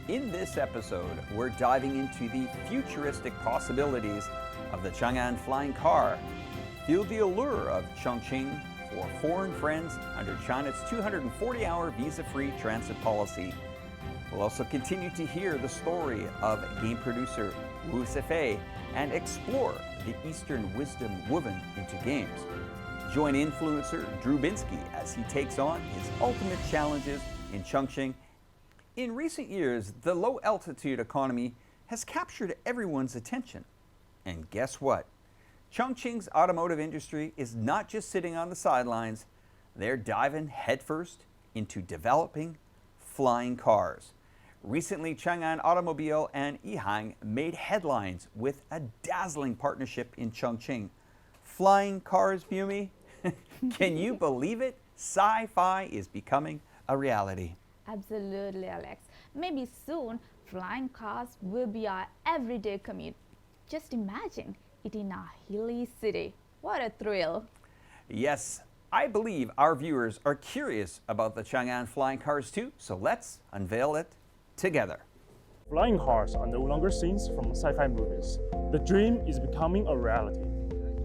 In this episode, we're diving into the futuristic possibilities of the Changan flying car. Feel the allure of Chongqing for foreign friends under China's 240-hour visa-free transit policy. We'll also continue to hear the story of game producer Wu Zifei and explore the Eastern wisdom woven into games. Join influencer Drew Binsky as he takes on his ultimate challenges in Chongqing. In recent years, the low-altitude economy has captured everyone's attention. And guess what? Chongqing's automotive industry is not just sitting on the sidelines, they're diving headfirst into developing flying cars. Recently, Changan Automobile and iChongqing made headlines with a dazzling partnership in Chongqing. Flying cars, Fumi? Can you believe it? Sci-fi is becoming a reality. Absolutely, Alex. Maybe soon, flying cars will be our everyday commute. Just imagine it in a hilly city. What a thrill. Yes, I believe our viewers are curious about the Changan flying cars too, so let's unveil it together. Flying cars are no longer scenes from sci-fi movies. The dream is becoming a reality.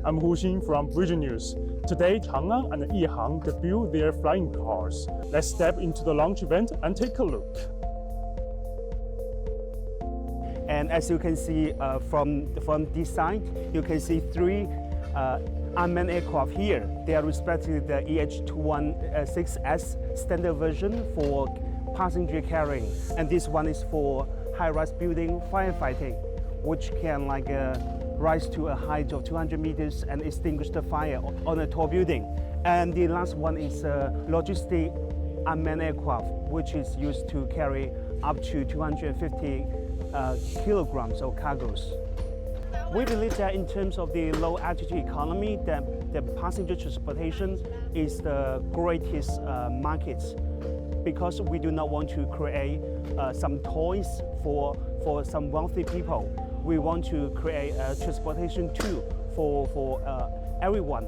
I'm Hu Xin from Vision News. Today, Changan and iChongqing debut their flying cars. Let's step into the launch event and take a look. And as you can see from this side, you can see three unmanned aircraft here. They are respectively the EH216S standard version for passenger carrying, and this one is for high-rise building firefighting, which can rise to a height of 200 meters and extinguish the fire on a tall building. And the last one is a logistic unmanned aircraft, which is used to carry up to 250 kilograms of cargoes. We believe that in terms of the low altitude economy, that the passenger transportation is the greatest market, because we do not want to create some toys for some wealthy people. We want to create a transportation tool for everyone.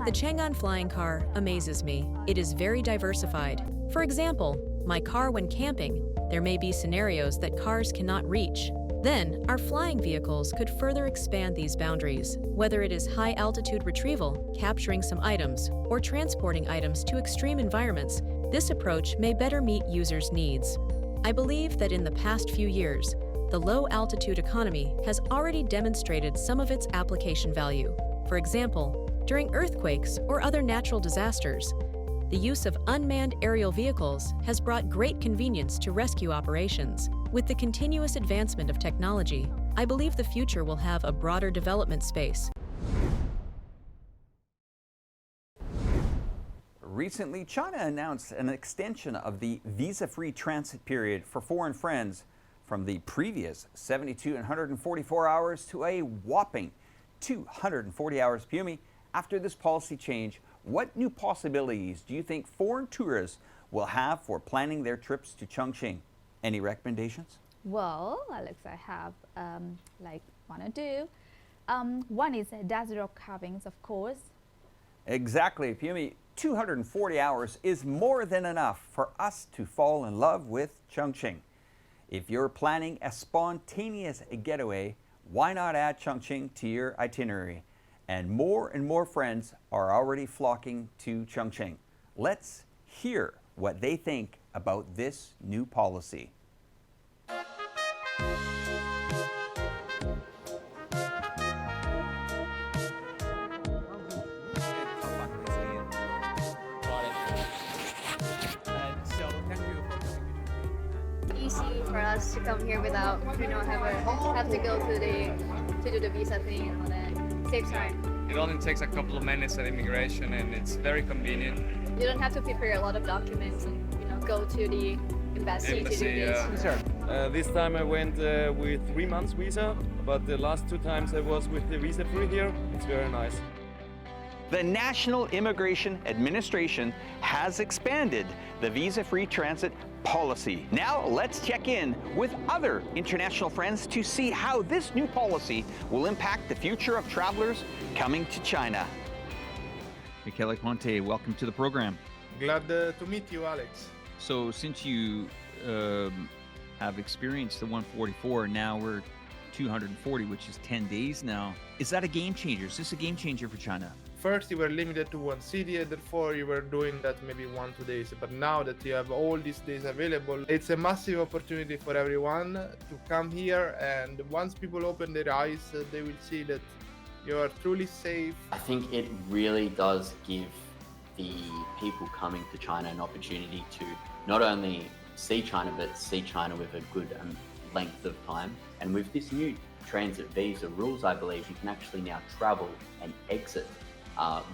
The Changan flying car amazes me. It is very diversified. For example, my car when camping, there may be scenarios that cars cannot reach. Then, our flying vehicles could further expand these boundaries, whether it is high-altitude retrieval, capturing some items, or transporting items to extreme environments. This approach may better meet users' needs. I believe that in the past few years, the low-altitude economy has already demonstrated some of its application value. For example, during earthquakes or other natural disasters, the use of unmanned aerial vehicles has brought great convenience to rescue operations. With the continuous advancement of technology, I believe the future will have a broader development space. Recently, China announced an extension of the visa-free transit period for foreign friends from the previous 72 and 144 hours to a whopping 240 hours. Pumi, after this policy change, what new possibilities do you think foreign tourists will have for planning their trips to Chongqing? Any recommendations? Well, Alex, I have one or two. One is desert rock carvings, of course. Exactly, Pumi. 240 hours is more than enough for us to fall in love with Chongqing. If you're planning a spontaneous getaway, why not add Chongqing to your itinerary? And more friends are already flocking to Chongqing. Let's hear what they think about this new policy. Easy for us to come here without have to go to do the visa thing and all that. Saves time. It only takes a couple of minutes at immigration, and it's very convenient. You don't have to prepare a lot of documents and go to the embassy to do this. This time I went with 3 months visa, but the last 2 times I was with the visa free here. It's very nice. The National Immigration Administration has expanded the visa-free transit policy. Now let's check in with other international friends to see how this new policy will impact the future of travelers coming to China. Michele Conte, welcome to the program. Glad to meet you, Alex. So since you have experienced the 144, now we're 240, which is 10 days now. Is that a game changer? Is this a game changer for China? First, you were limited to one city, and therefore you were doing that maybe 1-2 days. But now that you have all these days available, it's a massive opportunity for everyone to come here. And once people open their eyes, they will see that you are truly safe. I think it really does give the people coming to China an opportunity to not only see China, but see China with a good length of time. And with this new transit visa rules, I believe you can actually now travel and exit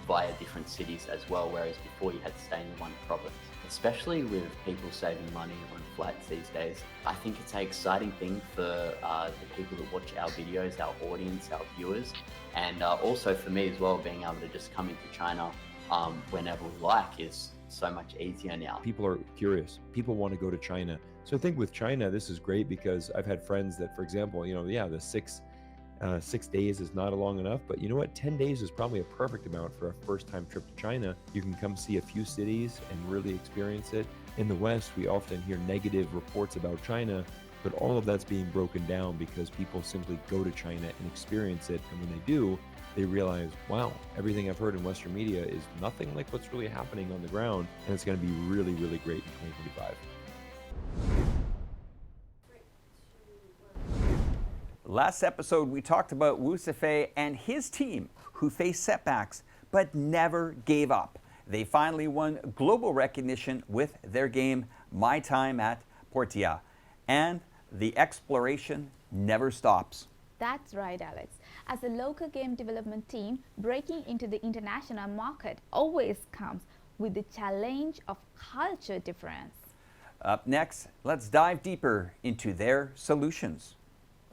via different cities as well, whereas before you had to stay in one province. Especially with people saving money on flights these days, I think it's an exciting thing for the people that watch our videos, our audience, our viewers, and also for me as well, being able to just come into China whenever we like is so much easier now. People are curious. People want to go to China. So I think with China, this is great because I've had friends that, for example, the 6 days is not long enough, but you know what? 10 days is probably a perfect amount for a first-time trip to China. You can come see a few cities and really experience it. In the West, we often hear negative reports about China, but all of that's being broken down because people simply go to China and experience it. And when they do, they realize, wow, everything I've heard in Western media is nothing like what's really happening on the ground. And it's going to be really, really great in 2025. Last episode, we talked about Wu Zifei and his team who faced setbacks but never gave up. They finally won global recognition with their game My Time at Portia. And the exploration never stops. That's right, Alex. As a local game development team, breaking into the international market always comes with the challenge of culture difference. Up next, let's dive deeper into their solutions.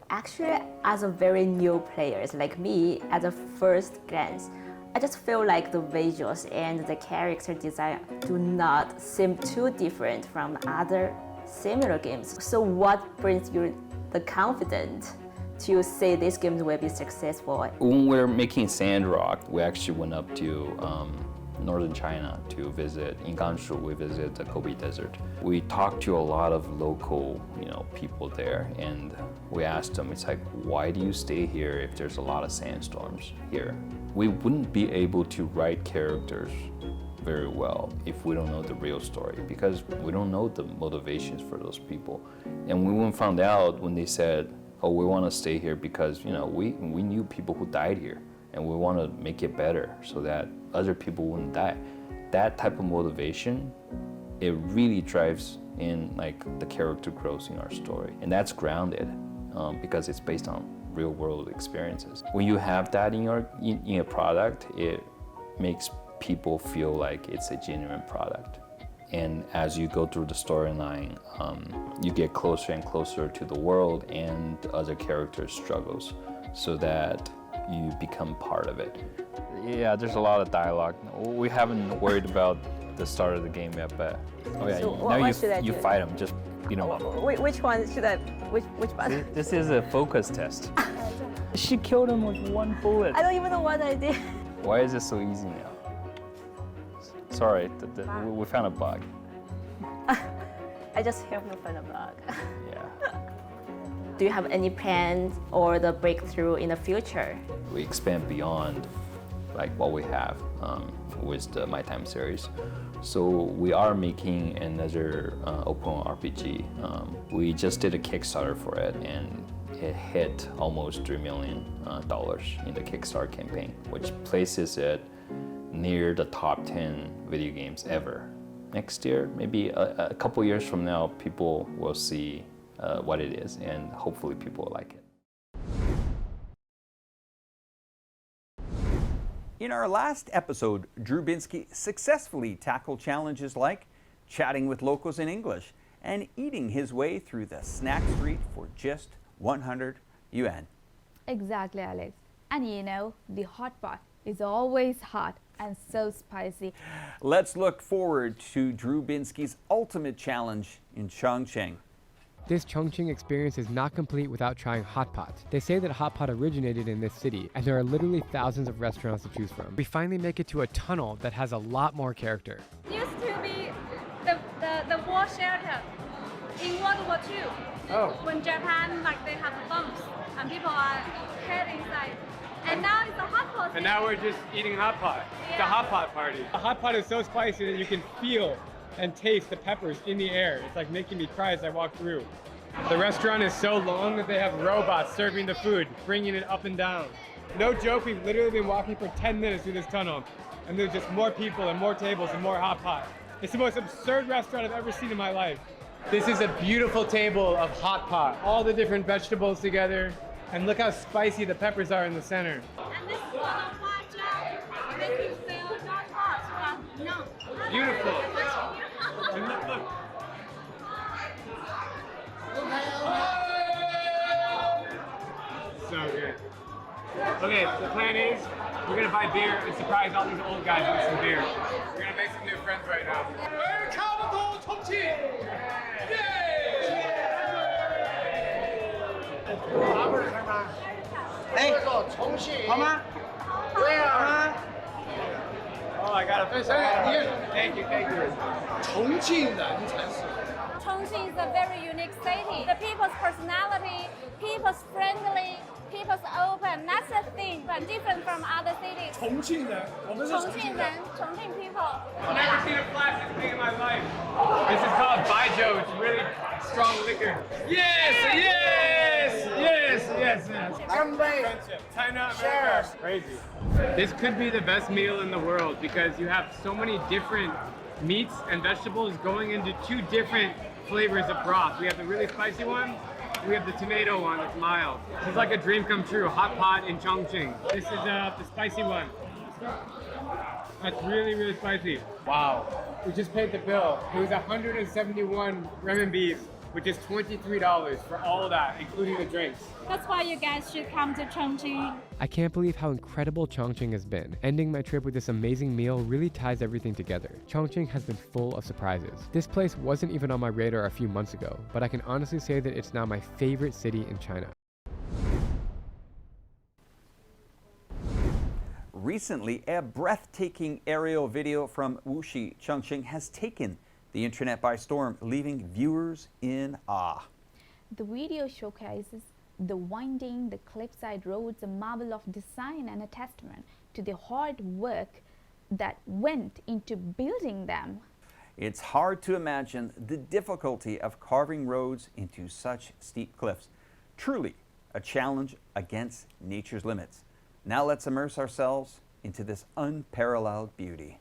Actually, as a very new players like me, at the first glance, I just feel like the visuals and the character design do not seem too different from other similar games. So what brings you the confidence to say this game will be successful? When we're making Sandrock, we actually went up to northern China to visit. In Gansu, we visited the Gobi Desert. We talked to a lot of local, people there, and we asked them, it's like, why do you stay here if there's a lot of sandstorms here? We wouldn't be able to write characters very well if we don't know the real story, because we don't know the motivations for those people. And we found out when they said, oh, we want to stay here because, we knew people who died here, and we want to make it better so that other people wouldn't die. That type of motivation, it really drives in the character growth in our story. And that's grounded because it's based on real world experiences. When you have that in a product, it makes people feel like it's a genuine product. And as you go through the storyline, you get closer and closer to the world and other characters' struggles so that you become part of it. Yeah, there's a lot of dialogue. We haven't worried about the start of the game yet, but so you fight them. Just Which one should I? Which one? This is a focus test. She killed him with one bullet. I don't even know what I did. Why is it so easy now? Sorry, we found a bug. I just helped you find a bug. Yeah. Do you have any plans or the breakthrough in the future? We expand beyond what we have with the My Time series. So we are making another open RPG. We just did a Kickstarter for it, and it hit almost $3 million in the Kickstarter campaign, which places it near the top 10 video games ever. Next year, maybe a couple years from now, people will see what it is, and hopefully people will like it. In our last episode, Drew Binsky successfully tackled challenges like chatting with locals in English and eating his way through the snack street for just 100 yuan. Exactly, Alex. And the hot pot is always hot and so spicy. Let's look forward to Drew Binsky's ultimate challenge in Chongqing. This Chongqing experience is not complete without trying hot pot. They say that hot pot originated in this city, and there are literally thousands of restaurants to choose from. We finally make it to a tunnel that has a lot more character. Used to shelter in World War II. Oh. When Japan, like, they have the bombs and people are held inside. And now it's a hot pot. And now we're just eating hot pot. It's a hot pot party. The hot pot is so spicy that you can feel and taste the peppers in the air. It's like making me cry as I walk through. The restaurant is so long that they have robots serving the food, bringing it up and down. No joke, we've literally been walking for 10 minutes through this tunnel, and there's just more people and more tables and more hot pot. It's the most absurd restaurant I've ever seen in my life. This is a beautiful table of hot pot, all the different vegetables together, and look how spicy the peppers are in the center. And this is one of my jobs. Make you feel not hot, but no. Beautiful. And look. So good. Okay, the plan is we're gonna buy beer and surprise all these old guys with some beer. We're gonna make some new friends right now. Welcome to Chongqing! Hey, Chongqing. Mama? Where? Oh, I got a Thank you. Chongqing is a very unique city. The people's personality, people's friendly, people's open. That's the thing, but different from other cities. Chongqing people. I've never seen a flask this big in my life. This is called Baijiu. It's really strong liquor. Yes. China, America. Crazy. This could be the best meal in the world because you have so many different meats and vegetables going into two different flavors of broth. We have the really spicy one. We have the tomato one that's mild. This is like a dream come true. Hot pot in Chongqing. This is the spicy one. That's really spicy. Wow. We just paid the bill. It was 171 renminbi, which is $23 for all of that, including the drinks. That's why you guys should come to Chongqing. I can't believe how incredible Chongqing has been. Ending my trip with this amazing meal really ties everything together. Chongqing has been full of surprises. This place wasn't even on my radar a few months ago, but I can honestly say that it's now my favorite city in China. Recently, a breathtaking aerial video from Wuxi, Chongqing has taken the internet by storm, leaving viewers in awe. The video showcases the winding, the cliffside roads, a marvel of design and a testament to the hard work that went into building them. It's hard to imagine the difficulty of carving roads into such steep cliffs. Truly a challenge against nature's limits. Now let's immerse ourselves into this unparalleled beauty.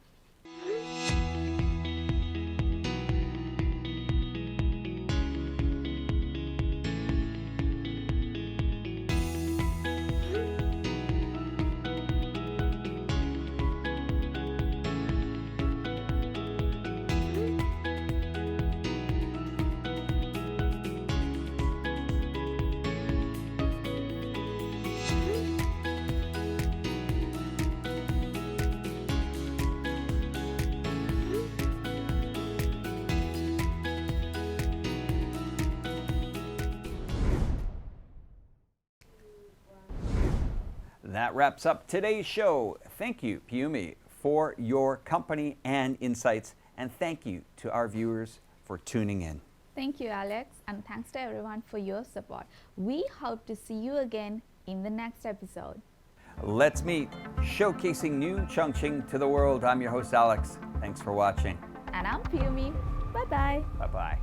That wraps up today's show. Thank you, Piumi, for your company and insights, and thank you to our viewers for tuning in. Thank you, Alex, and thanks to everyone for your support. We hope to see you again in the next episode. Let's meet, showcasing new Chongqing to the world. I'm your host, Alex. Thanks for watching. And I'm Piumi. Bye-bye. Bye-bye.